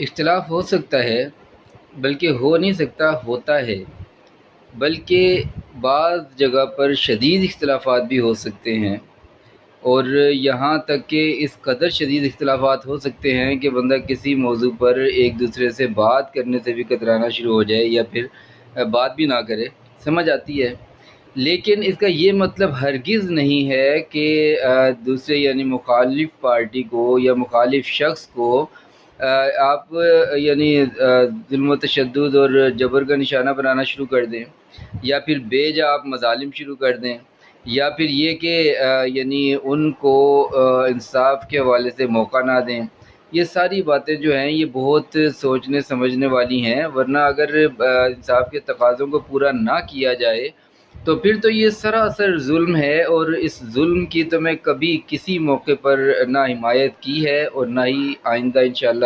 اختلاف ہو سکتا ہے، بلکہ ہو نہیں سکتا، ہوتا ہے۔ بلکہ بعض جگہ پر شدید اختلافات بھی ہو سکتے ہیں، اور یہاں تک کہ اس قدر شدید اختلافات ہو سکتے ہیں کہ بندہ کسی موضوع پر ایک دوسرے سے بات کرنے سے بھی کترانا شروع ہو جائے، یا پھر بات بھی نہ کرے۔ سمجھ آتی ہے؟ لیکن اس کا یہ مطلب ہرگز نہیں ہے کہ دوسرے یعنی مخالف پارٹی کو یا مخالف شخص کو آپ یعنی ظلم و تشدد اور جبر کا نشانہ بنانا شروع کر دیں، یا پھر بے جا آپ مظالم شروع کر دیں، یا پھر یہ کہ یعنی ان کو انصاف کے حوالے سے موقع نہ دیں۔ یہ ساری باتیں جو ہیں یہ بہت سوچنے سمجھنے والی ہیں، ورنہ اگر انصاف کے تقاضوں کو پورا نہ کیا جائے تو پھر تو یہ سراسر ظلم ہے، اور اس ظلم کی تو میں کبھی کسی موقع پر نہ حمایت کی ہے اور نہ ہی آئندہ انشاءاللہ